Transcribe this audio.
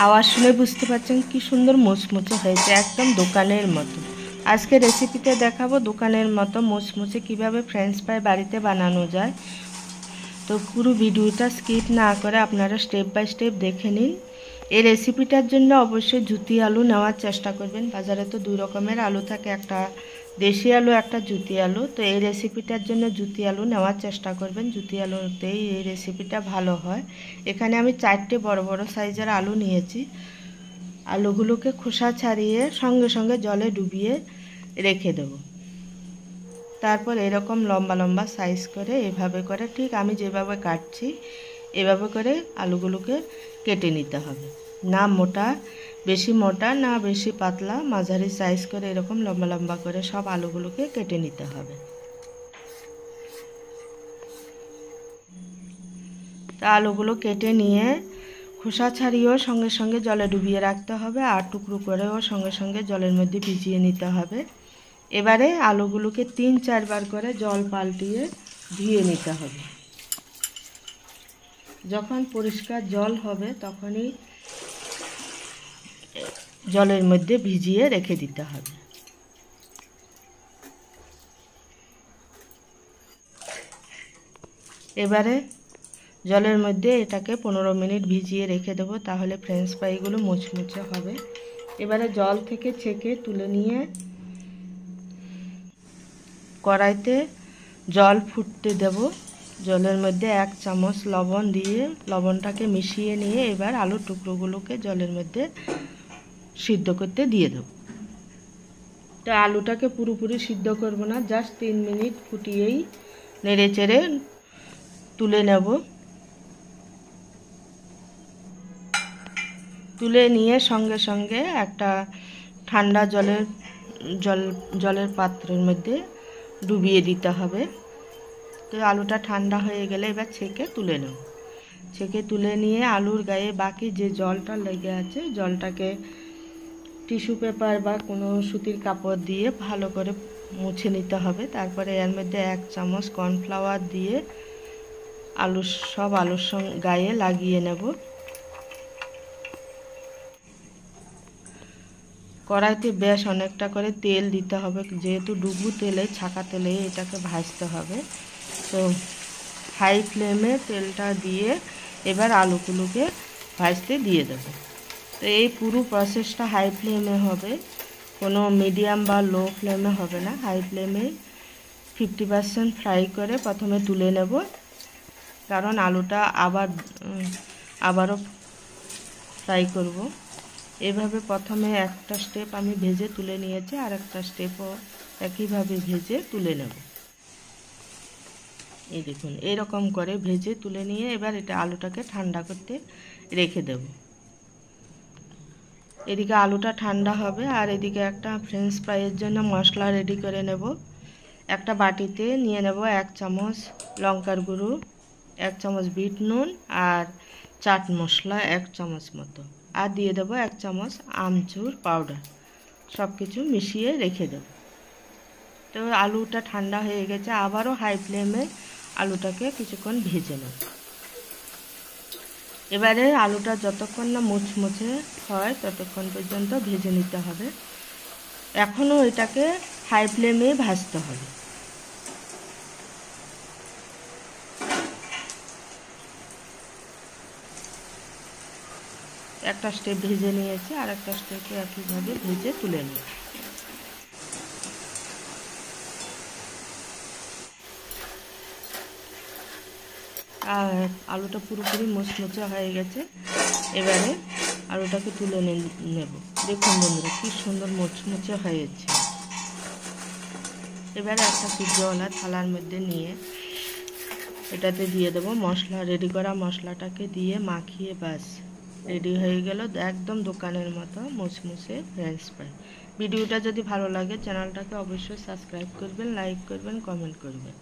আওয়াজ শুনে বুঝতে পারছেন কি সুন্দর মুচমুচে হয়েছে, একদম দোকানের মতো। আজকে রেসিপিতে দেখাবো দোকানের মতো মুচমুচে কিভাবে ফ্রেঞ্চ ফ্রাই বাড়িতে বানানো যায়। তো পুরো ভিডিওটা স্কিপ না করে আপনারা স্টেপ বাই স্টেপ দেখে নিন। এই রেসিপিটার জন্য অবশ্যই জুতি আলু নেওয়ার চেষ্টা করবেন। বাজারে তো দুই রকমের আলু থাকে, একটা দেশি আলু, একটা জুতি আলু। তো এই রেসিপিটার জন্য জুতি আলু নেওয়ার চেষ্টা করবেন, জুতি আলুতেই এই রেসিপিটা ভালো হয়। এখানে আমি 4টে বড় বড় সাইজের আলু নিয়েছি। আলুগুলোকে খোসা ছাড়িয়ে সঙ্গে সঙ্গে জলে ডুবিয়ে রেখে দেব। তারপর এরকম লম্বা লম্বা সাইজ করে এভাবে করে, ঠিক আমি যেভাবে কাটছি এভাবে করে আলুগুলোকে কেটে নিতে হবে। না বেশি মোটা না বেশি পাতলা, মাঝারি সাইজ করে এরকম লম্বা লম্বা করে সব আলুগুলোকে কেটে নিতে হবে। তা আলুগুলো কেটে নিয়ে খোসা ছাড়িয়েও সঙ্গে সঙ্গে জলে ডুবিয়ে রাখতে হবে, আর টুকরো করেও সঙ্গে সঙ্গে জলের মধ্যে ভিজিয়ে নিতে হবে। এবারে আলুগুলোকে 3-4 বার করে জল পাল্টিয়ে ধুয়ে নিতে হবে। যখন পরিষ্কার জল হবে তখনই জলের মধ্যে ভিজিয়ে রেখে দিতে হবে। এবারে জলের মধ্যে এটাকে 15 মিনিট ভিজিয়ে রেখে দেবো, তাহলে ফ্রেঞ্চ ফ্রাইগুলো মুচমুচে হবে। এবারে জল থেকে ছেঁকে তুলে নিয়ে কড়াইতে জল ফুটতে দেব। জলের মধ্যে 1 চামচ লবণ দিয়ে লবণটাকে মিশিয়ে নিয়ে এবার আলুর টুকরোগুলোকে জলের মধ্যে সিদ্ধ করতে দিয়ে দেব। তো আলুটাকে পুরোপুরি সিদ্ধ করব না, জাস্ট 3 মিনিট ফুটিয়েই নেড়ে চেড়ে তুলে নেব। তুলে নিয়ে সঙ্গে সঙ্গে একটা ঠান্ডা জলের পাত্রের মধ্যে ডুবিয়ে দিতে হবে। তো আলুটা ঠান্ডা হয়ে গেলে এবার ছেঁকে তুলে নেব। ছেঁকে তুলে নিয়ে আলুর গায়ে বাকি যে জলটা লেগে আছে জলটাকে টিস্যু পেপার বা কোনো সুতির কাপড় দিয়ে ভালো করে মুছে নিতে হবে। তারপরে এর মধ্যে 1 চামচ কর্নফ্লাওয়ার দিয়ে সব আলুর গায়ে লাগিয়ে নেব। কড়াইতে বেশ অনেকটা করে তেল দিতে হবে, যেহেতু ডুবু তেলে ছাকা তেলে এটাকে ভাজতে হবে। তো হাই ফ্লেমে তেলটা দিয়ে এবার আলুগুলোকে ভাজতে দিয়ে দেবো। তো এই পুরো প্রসেসটা হাই ফ্লেমে হবে, কোনো মিডিয়াম বা লো ফ্লেমে হবে না। হাই ফ্লেমে 50% ফ্রাই করে প্রথমে তুলে নেব, কারণ আলুটা আবারও ফ্রাই করব। এভাবে প্রথমে একটা স্টেপ আমি ভেজে তুলে নিয়েছি, আর একটা স্টেপও একইভাবে ভেজে তুলে নেব। এই দেখুন এরকম করে ভেজে তুলে নিয়ে এবার এটা আলুটাকে ঠান্ডা করতে রেখে দেব। এদিকে আলুটা ঠান্ডা হবে, আর এদিকে একটা ফ্রেঞ্চ ফ্রাইয়ের জন্য মশলা রেডি করে নেব। একটা বাটিতে নিয়ে নেব 1 চামচ লঙ্কার গুঁড়ো, 1 চামচ বিট নুন, আর চাট মশলা 1 চামচ মতো, আর দিয়ে দেবো 1 চামচ আমচুর পাউডার। সব কিছু মিশিয়ে রেখে দেব। তো আলুটা ঠান্ডা হয়ে গেছে, আবারও হাই ফ্লেমে আলুটাকে কিছুক্ষণ ভেজে নেব। এবারে আলুটা যতক্ষণ না মুচমুচে হয় ততক্ষণ পর্যন্ত ভেজে নিতে হবে। এখনও এটাকে হাই ফ্লেমে ভাজতে হবে। একটা স্টেপ ভেজে নিয়েছি, আর একটা স্টেপে একইভাবে ভেজে তুলে নিই। আর আলুটা পুরোপুরি মুচমুচে হয়ে গেছে। এবারে আলুটাকে তুলে নেব। দেখুন বন্ধুরা কি সুন্দর মুচমুচে হয়েছে। এবারে একটা সিদ্ধওয়ালা থালার মধ্যে নিয়ে এটাতে দিয়ে দেবো মশলা, রেডি করা মশলাটাকে দিয়ে মাখিয়ে বাস রেডি হয়ে গেল একদম দোকানের মতো মুচমুচে ফ্রেঞ্চ ফ্রাই। ভিডিওটা যদি ভালো লাগে চ্যানেলটাকে অবশ্যই সাবস্ক্রাইব করবেন, লাইক করবেন, কমেন্ট করবেন।